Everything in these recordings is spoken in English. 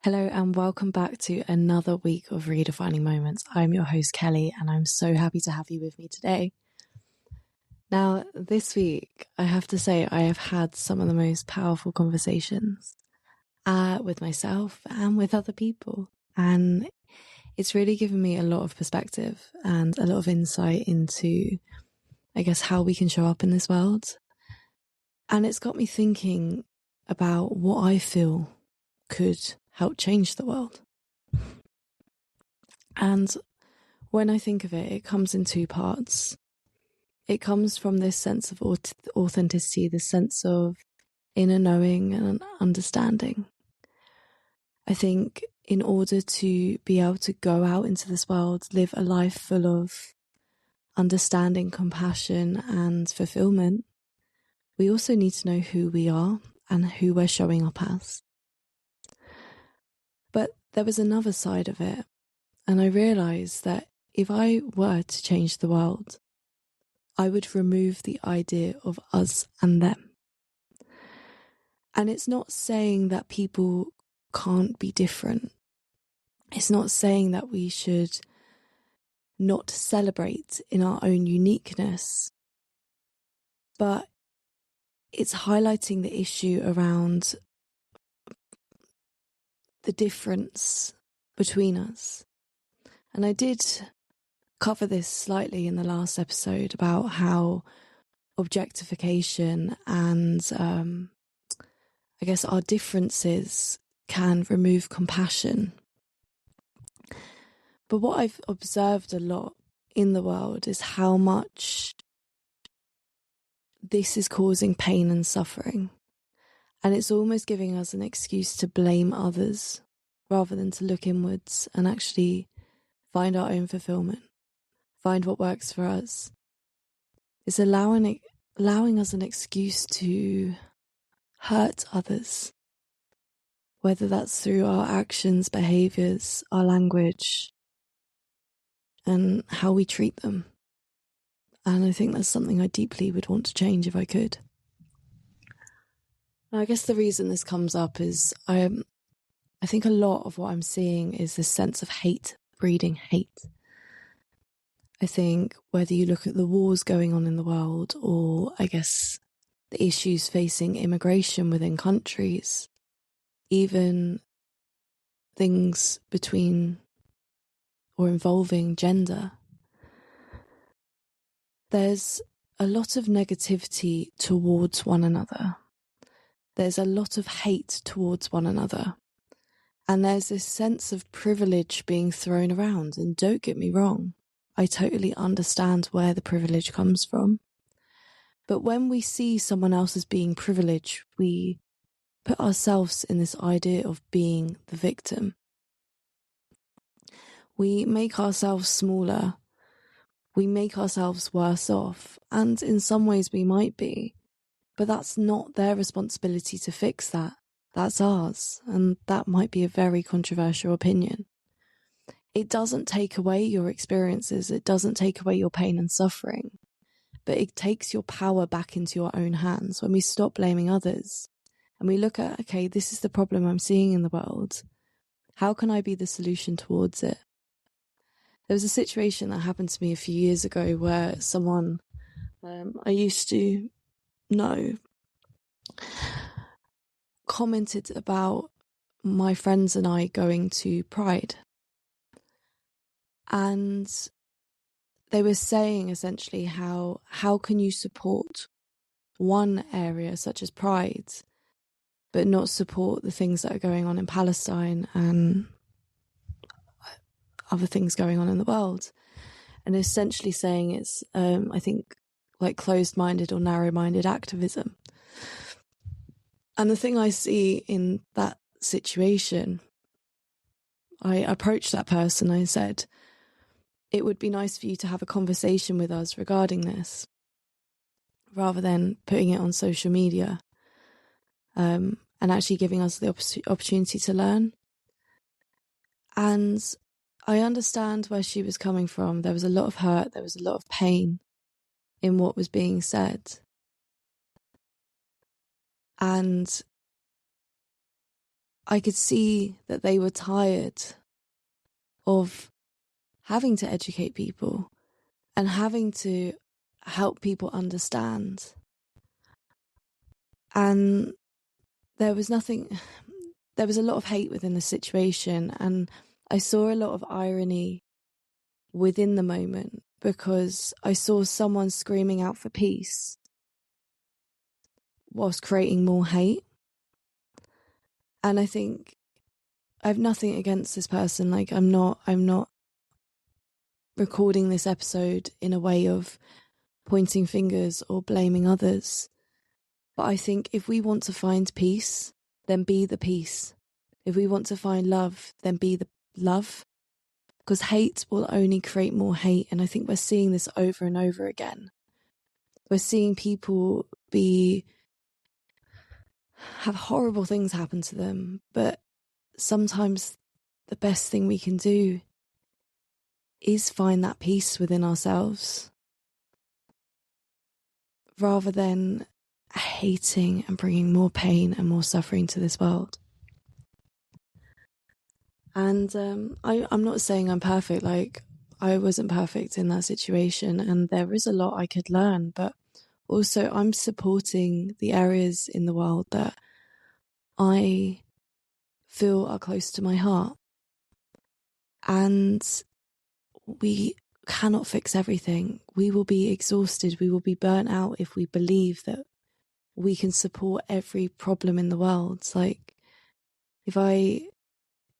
Hello and welcome back to another week of Redefining Moments. I'm your host Kelly and I'm so happy to have you with me today. Now, this week, I have to say I have had some of the most powerful conversations with myself and with other people. And it's really given me a lot of perspective and a lot of insight into, I guess, how we can show up in this world. And it's got me thinking about what I feel could help change the world. And when I think of it, it comes in two parts. It comes from this sense of authenticity, this sense of inner knowing and understanding. I think in order to be able to go out into this world, live a life full of understanding, compassion, and fulfillment, we also need to know who we are and who we're showing up as. But there was another side of it, and I realised that if I were to change the world, I would remove the idea of us and them. And it's not saying that people can't be different. It's not saying that we should not celebrate in our own uniqueness, but it's highlighting the issue around the difference between us. And I did cover this slightly in the last episode about how objectification and I guess our differences can remove compassion. But what I've observed a lot in the world is how much this is causing pain and suffering. And it's almost giving us an excuse to blame others rather than to look inwards and actually find our own fulfillment, find what works for us. It's allowing us an excuse to hurt others, whether that's through our actions, behaviours, our language, and how we treat them. And I think that's something I deeply would want to change if I could. Now, I guess the reason this comes up is I think a lot of what I'm seeing is this sense of hate breeding hate. I think whether you look at the wars going on in the world or I guess the issues facing immigration within countries, even things between or involving gender, there's a lot of negativity towards one another. There's a lot of hate towards one another. And there's this sense of privilege being thrown around. And don't get me wrong, I totally understand where the privilege comes from. But when we see someone else as being privileged, we put ourselves in this idea of being the victim. We make ourselves smaller. We make ourselves worse off. And in some ways we might be. But that's not their responsibility to fix that. That's ours. And that might be a very controversial opinion. It doesn't take away your experiences. It doesn't take away your pain and suffering. But it takes your power back into your own hands when we stop blaming others. And we look at, okay, this is the problem I'm seeing in the world. How can I be the solution towards it? There was a situation that happened to me a few years ago where someone I used to know commented about my friends and I going to Pride. And they were saying essentially how can you support one area such as Pride but not support the things that are going on in Palestine and other things going on in the world. And essentially saying it's, I think, like closed-minded or narrow-minded activism. And the thing I see in that situation, I approached that person. I said, it would be nice for you to have a conversation with us regarding this, rather than putting it on social media, and actually giving us the opportunity to learn. And I understand where she was coming from. There was a lot of hurt, there was a lot of pain in what was being said. And I could see that they were tired of having to educate people and having to help people understand. And there was a lot of hate within the situation, and I saw a lot of irony within the moment, because I saw someone screaming out for peace whilst creating more hate. And I think I have nothing against this person. Like, I'm not recording this episode in a way of pointing fingers or blaming others. But I think if we want to find peace, then be the peace. If we want to find love, then be the love. Because hate will only create more hate. And I think we're seeing this over and over again. We're seeing people have horrible things happen to them. But sometimes the best thing we can do is find that peace within ourselves, rather than hating and bringing more pain and more suffering to this world. And I'm not saying I'm perfect. Like, I wasn't perfect in that situation, and there is a lot I could learn, but also I'm supporting the areas in the world that I feel are close to my heart. And we cannot fix everything. We will be exhausted. We will be burnt out if we believe that we can support every problem in the world. It's like, if I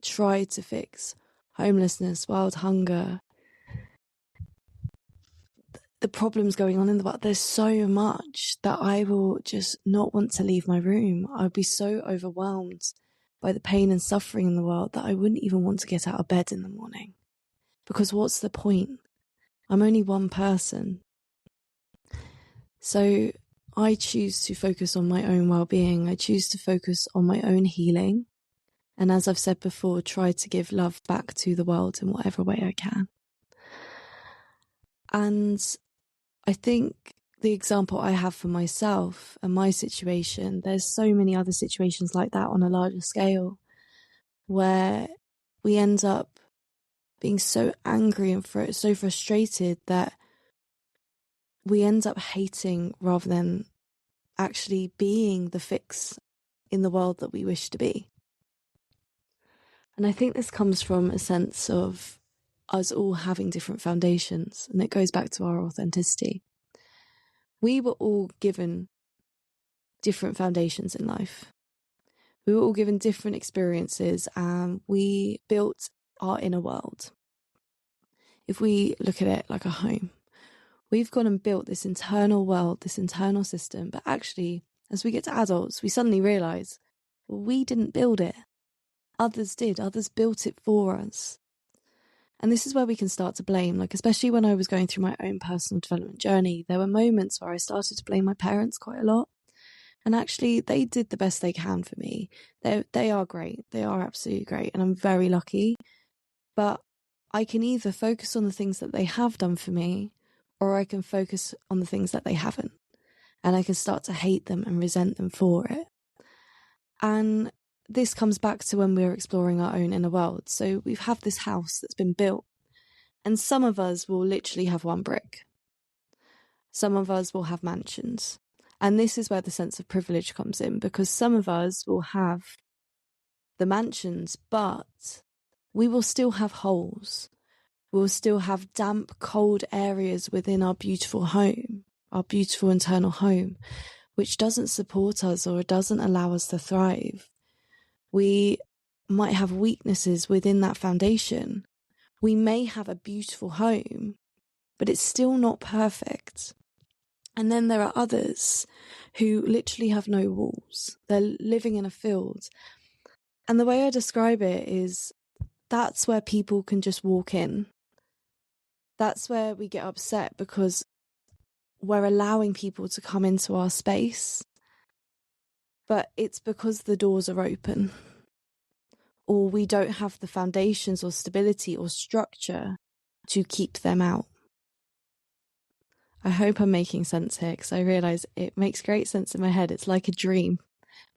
try to fix homelessness, world hunger, the problems going on in the world, there's so much that I will just not want to leave my room. I'd be so overwhelmed by the pain and suffering in the world that I wouldn't even want to get out of bed in the morning. Because what's the point? I'm only one person. So I choose to focus on my own well-being. I choose to focus on my own healing. And as I've said before, try to give love back to the world in whatever way I can. And I think the example I have for myself and my situation, there's so many other situations like that on a larger scale, where we end up being so angry and so frustrated that we end up hating rather than actually being the fix in the world that we wish to be. And I think this comes from a sense of us all having different foundations, and it goes back to our authenticity. We were all given different foundations in life. We were all given different experiences, and we built our inner world. If we look at it like a home, we've gone and built this internal world, this internal system, but actually, as we get to adults, we suddenly realise, well, we didn't build it. Others did. Others built it for us. And this is where we can start to blame. Like, especially when I was going through my own personal development journey, there were moments where I started to blame my parents quite a lot. And actually, they did the best they can for me. They are great. They are absolutely great. And I'm very lucky. But I can either focus on the things that they have done for me, or I can focus on the things that they haven't. And I can start to hate them and resent them for it. And this comes back to when we're exploring our own inner world. So we have this house that's been built, and some of us will literally have one brick. Some of us will have mansions. And this is where the sense of privilege comes in, because some of us will have the mansions, but we will still have holes. We'll still have damp, cold areas within our beautiful home, our beautiful internal home, which doesn't support us or doesn't allow us to thrive. We might have weaknesses within that foundation. We may have a beautiful home, but it's still not perfect. And then there are others who literally have no walls. They're living in a field. And the way I describe it is, that's where people can just walk in. That's where we get upset, because we're allowing people to come into our space, but it's because the doors are open, or we don't have the foundations or stability or structure to keep them out. I hope I'm making sense here, because I realise it makes great sense in my head. It's like a dream.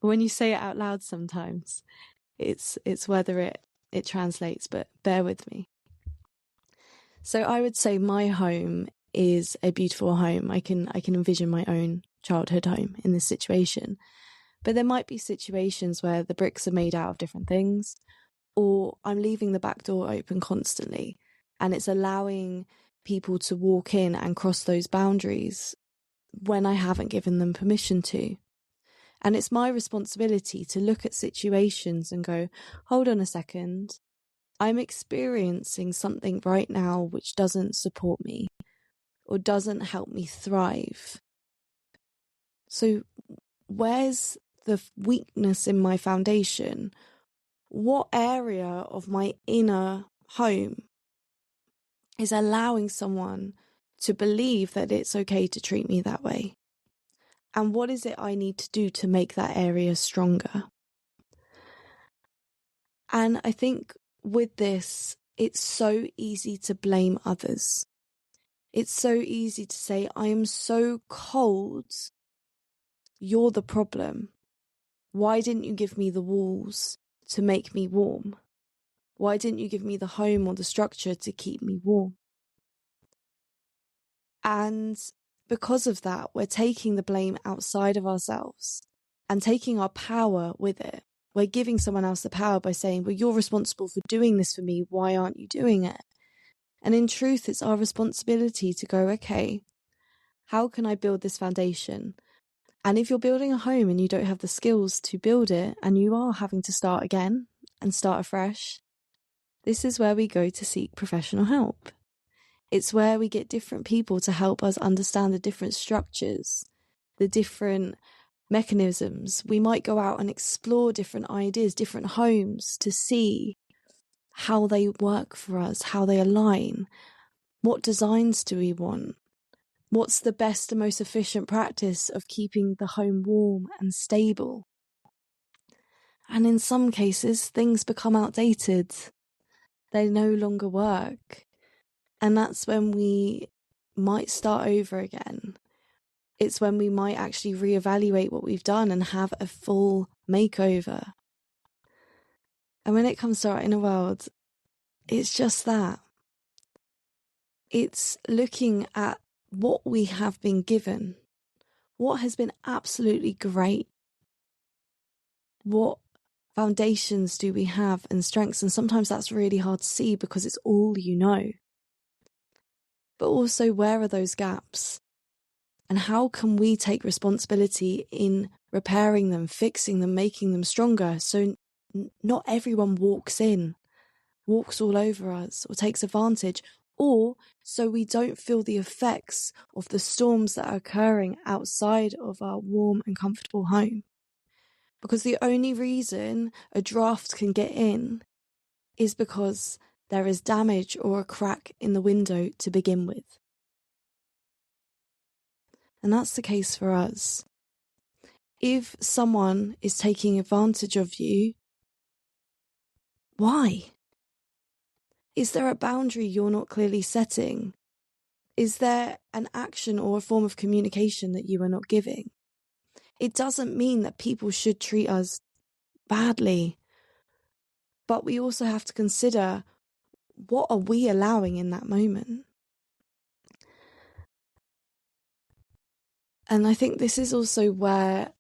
But when you say it out loud sometimes, It's whether it translates, but bear with me. So I would say my home is a beautiful home. I can envision my own childhood home in this situation. But there might be situations where the bricks are made out of different things, or I'm leaving the back door open constantly, and it's allowing people to walk in and cross those boundaries when I haven't given them permission to. And it's my responsibility to look at situations and go, hold on a second, I'm experiencing something right now which doesn't support me or doesn't help me thrive. So where's the weakness in my foundation? What area of my inner home is allowing someone to believe that it's okay to treat me that way? And what is it I need to do to make that area stronger? And I think with this, it's so easy to blame others. It's so easy to say, I am so cold, you're the problem. Why didn't you give me the walls to make me warm? Why didn't you give me the home or the structure to keep me warm? And because of that, we're taking the blame outside of ourselves and taking our power with it. We're giving someone else the power by saying, well, you're responsible for doing this for me. Why aren't you doing it? And in truth, it's our responsibility to go, okay, how can I build this foundation? And if you're building a home and you don't have the skills to build it and you are having to start again and start afresh, this is where we go to seek professional help. It's where we get different people to help us understand the different structures, the different mechanisms. We might go out and explore different ideas, different homes to see how they work for us, how they align. What designs do we want? What's the best and most efficient practice of keeping the home warm and stable? And in some cases, things become outdated. They no longer work. And that's when we might start over again. It's when we might actually reevaluate what we've done and have a full makeover. And when it comes to our inner world, it's just that. It's looking at what we have been given, what has been absolutely great, what foundations do we have and strengths, and sometimes that's really hard to see because it's all you know. But also, where are those gaps? And how can we take responsibility in repairing them, fixing them, making them stronger so not everyone walks all over us or takes advantage, or so we don't feel the effects of the storms that are occurring outside of our warm and comfortable home. Because the only reason a draft can get in is because there is damage or a crack in the window to begin with. And that's the case for us. If someone is taking advantage of you, why? Is there a boundary you're not clearly setting? Is there an action or a form of communication that you are not giving? It doesn't mean that people should treat us badly, but we also have to consider, what are we allowing in that moment? And I think this is also where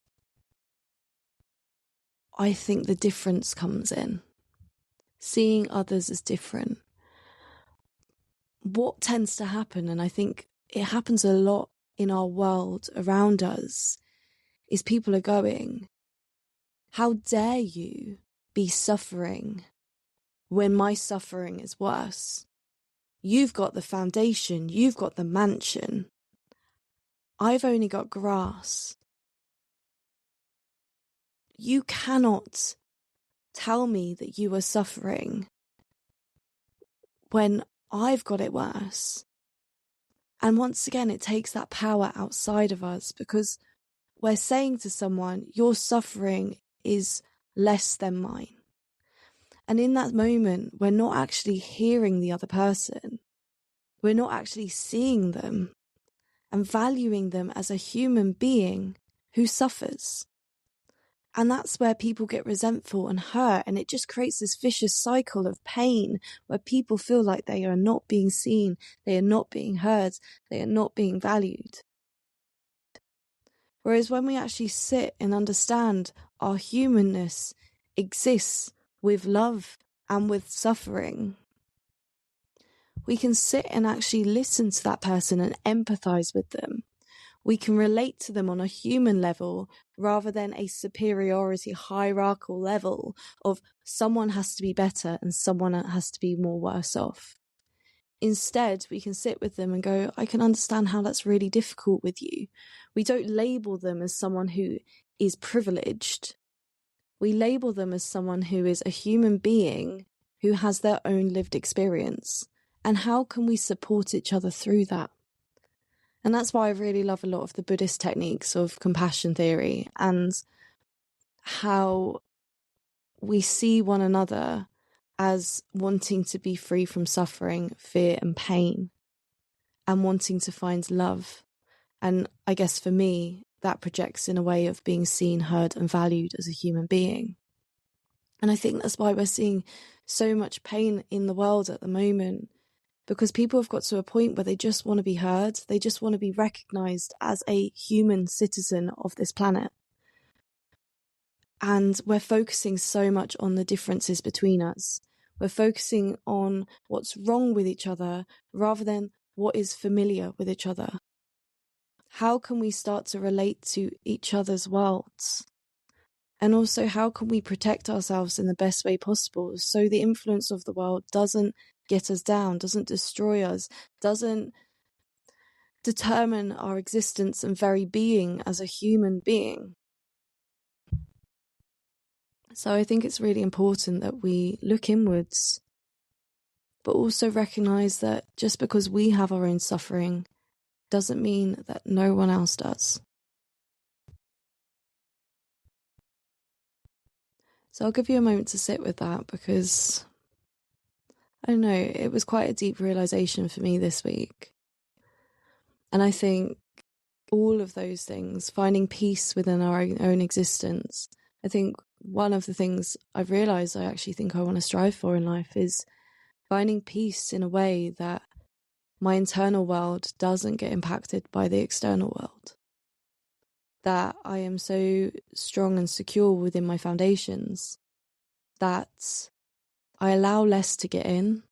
I think the difference comes in. Seeing others as different. What tends to happen, and I think it happens a lot in our world around us, is people are going, how dare you be suffering when my suffering is worse? You've got the foundation, you've got the mansion. I've only got grass. You cannot tell me that you are suffering when I've got it worse. And once again, it takes that power outside of us, because we're saying to someone, your suffering is less than mine. And in that moment, we're not actually hearing the other person. We're not actually seeing them and valuing them as a human being who suffers. And that's where people get resentful and hurt. And it just creates this vicious cycle of pain where people feel like they are not being seen, they are not being heard, they are not being valued. Whereas when we actually sit and understand our humanness exists with love and with suffering, we can sit and actually listen to that person and empathize with them. We can relate to them on a human level rather than a superiority hierarchical level of someone has to be better and someone has to be more worse off. Instead, we can sit with them and go, I can understand how that's really difficult with you. We don't label them as someone who is privileged. We label them as someone who is a human being who has their own lived experience. And how can we support each other through that? And that's why I really love a lot of the Buddhist techniques of compassion theory and how we see one another as wanting to be free from suffering, fear, and pain, and wanting to find love. And I guess for me, that projects in a way of being seen, heard, and valued as a human being. And I think that's why we're seeing so much pain in the world at the moment, because people have got to a point where they just want to be heard. They just want to be recognized as a human citizen of this planet. And we're focusing so much on the differences between us. We're focusing on what's wrong with each other rather than what is familiar with each other. How can we start to relate to each other's worlds? And also, how can we protect ourselves in the best way possible so the influence of the world doesn't get us down, doesn't destroy us, doesn't determine our existence and very being as a human being? So I think it's really important that we look inwards, but also recognize that just because we have our own suffering doesn't mean that no one else does. So I'll give you a moment to sit with that, because I don't know, it was quite a deep realization for me this week. And I think all of those things, finding peace within our own existence, I think one of the things I've realized I actually think I want to strive for in life is finding peace in a way that my internal world doesn't get impacted by the external world. That I am so strong and secure within my foundations that I allow less to get in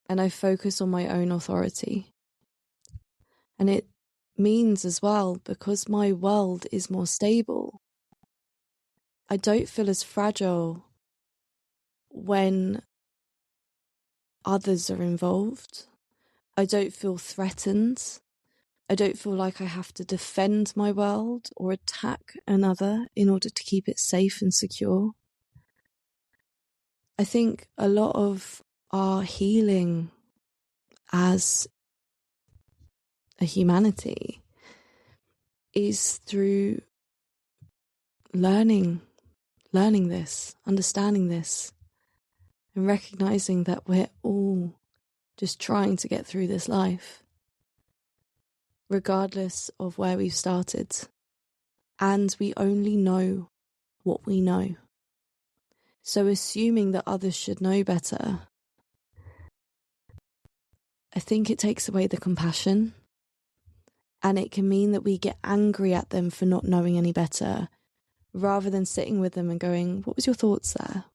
and I focus on my own authority. And it means as well, because my world is more stable, I don't feel as fragile when others are involved. I don't feel threatened. I don't feel like I have to defend my world or attack another in order to keep it safe and secure. I think a lot of our healing as a humanity is through learning this, understanding this, and recognizing that we're all just trying to get through this life, regardless of where we've started. And we only know what we know. So assuming that others should know better, I think it takes away the compassion, and it can mean that we get angry at them for not knowing any better, rather than sitting with them and going, what was your thoughts there?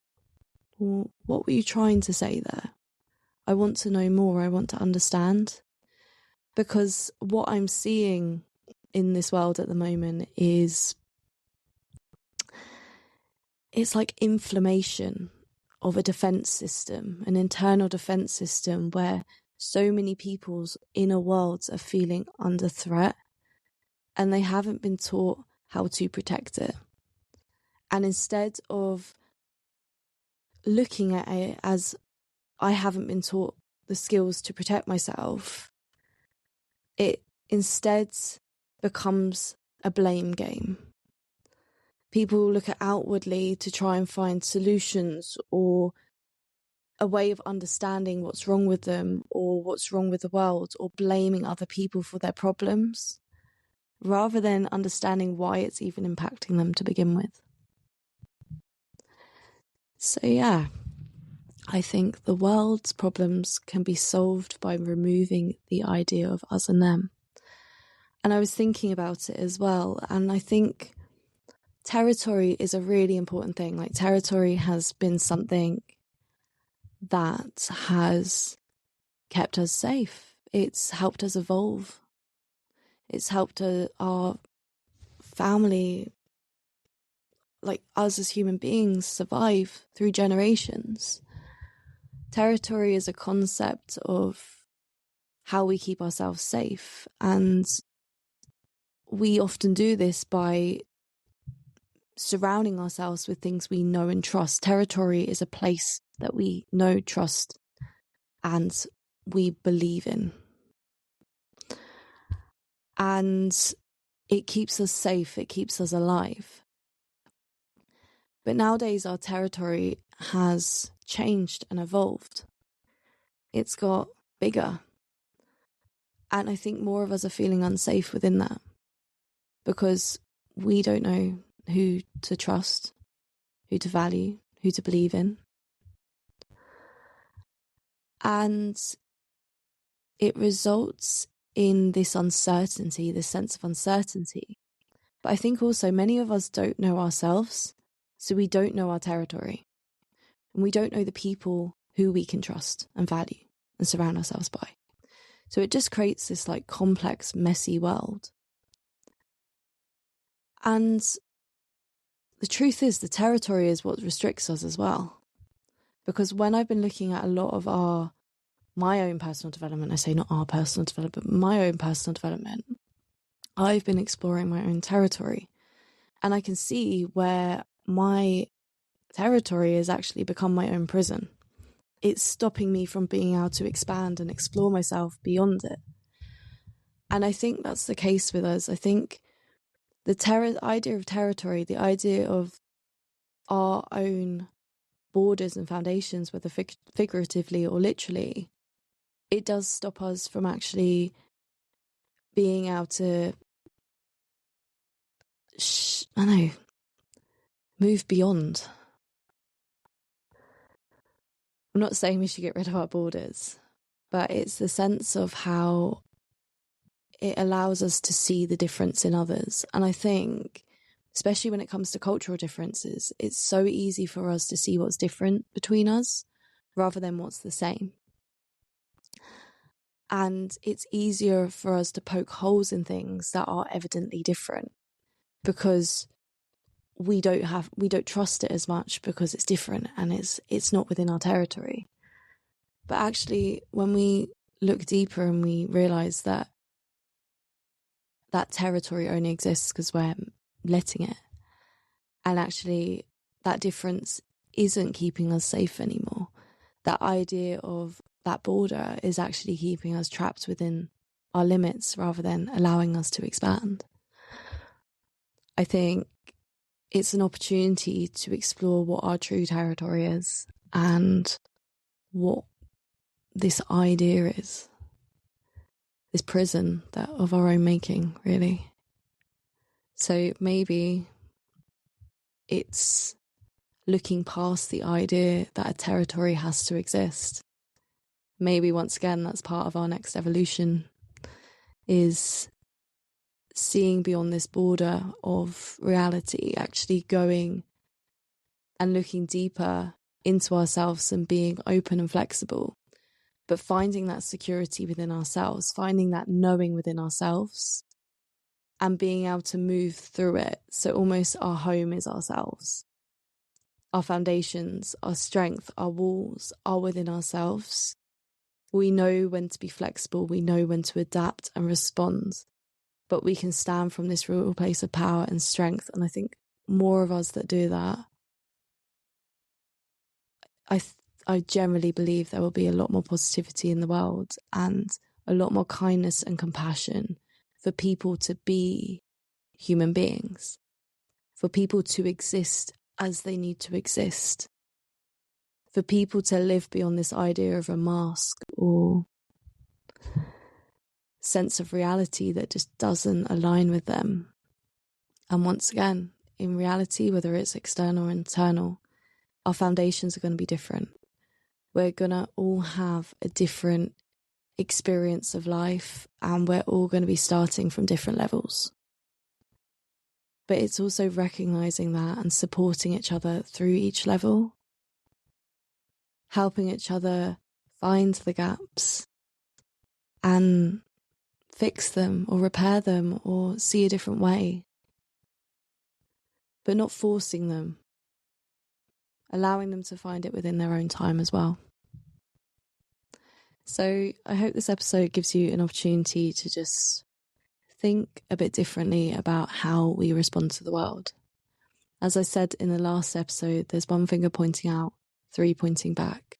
Or what were you trying to say there? I want to know more. I want to understand. Because what I'm seeing in this world at the moment is, it's like inflammation of a defense system, an internal defense system where so many people's inner worlds are feeling under threat and they haven't been taught how to protect it. And instead of looking at it as I haven't been taught the skills to protect myself, it instead becomes a blame game. People look at outwardly to try and find solutions or a way of understanding what's wrong with them or what's wrong with the world, or blaming other people for their problems, rather than understanding why it's even impacting them to begin with. So yeah, I think the world's problems can be solved by removing the idea of us and them. And I was thinking about it as well, and I think territory is a really important thing. Like, territory has been something that has kept us safe. It's helped us evolve. It's helped our family, like us as human beings, survive through generations. Territory is a concept of how we keep ourselves safe, and we often do this by surrounding ourselves with things we know and trust. Territory is a place that we know, trust, and we believe in. And it keeps us safe, it keeps us alive. But nowadays our territory has changed and evolved. It's got bigger. And I think more of us are feeling unsafe within that because we don't know who to trust, who to value, who to believe in. And it results in this uncertainty, this sense of uncertainty. But I think also many of us don't know ourselves, so we don't know our territory. And we don't know the people who we can trust and value and surround ourselves by. So it just creates this like complex, messy world. And the truth is, the territory is what restricts us as well. Because when I've been looking at a lot of my own personal development, I say not our personal development, but my own personal development, I've been exploring my own territory. And I can see where my territory has actually become my own prison. It's stopping me from being able to expand and explore myself beyond it. And I think that's the case with us. I think the idea of territory, the idea of our own borders and foundations, whether figuratively or literally, it does stop us from actually being able to, move beyond. I'm not saying we should get rid of our borders, but it's the sense of how it allows us to see the difference in others. And I think, especially when it comes to cultural differences, it's so easy for us to see what's different between us rather than what's the same. And it's easier for us to poke holes in things that are evidently different because we don't trust it as much because it's different and it's not within our territory. But actually, when we look deeper and we realize that territory only exists because we're letting it, and actually that difference isn't keeping us safe anymore. That idea of that border is actually keeping us trapped within our limits rather than allowing us to expand. I think it's an opportunity to explore what our true territory is and what this idea is. This prison of our own making, really. So maybe it's looking past the idea that a territory has to exist. Maybe once again, that's part of our next evolution, is seeing beyond this border of reality, actually going and looking deeper into ourselves and being open and flexible, but finding that security within ourselves, finding that knowing within ourselves and being able to move through it. So almost our home is ourselves. Our foundations, our strength, our walls are within ourselves. We know when to be flexible, we know when to adapt and respond, but we can stand from this real place of power and strength. And I think more of us that do that, I generally believe there will be a lot more positivity in the world and a lot more kindness and compassion for people to be human beings, for people to exist as they need to exist, for people to live beyond this idea of a mask or sense of reality that just doesn't align with them. And once again, in reality, whether it's external or internal, our foundations are going to be different. We're going to all have a different experience of life, and we're all going to be starting from different levels. But it's also recognizing that and supporting each other through each level, helping each other find the gaps and fix them or repair them or see a different way, but not forcing them, allowing them to find it within their own time as well. So I hope this episode gives you an opportunity to just think a bit differently about how we respond to the world. As I said in the last episode, there's one finger pointing out, 3 pointing back.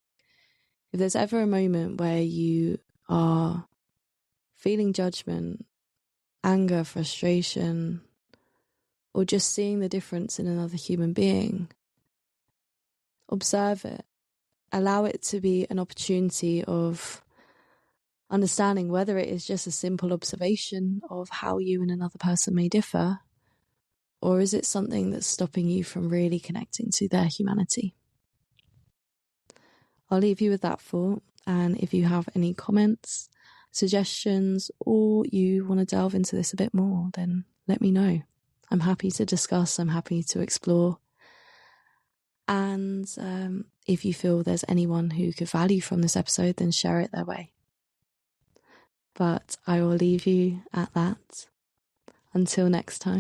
If there's ever a moment where you are feeling judgment, anger, frustration, or just seeing the difference in another human being, observe it. Allow it to be an opportunity of understanding whether it is just a simple observation of how you and another person may differ, or is it something that's stopping you from really connecting to their humanity? I'll leave you with that thought, and if you have any comments, suggestions, or you want to delve into this a bit more, then let me know. I'm happy to discuss, I'm happy to explore. And if you feel there's anyone who could value from this episode, then share it their way. But I will leave you at that. Until next time.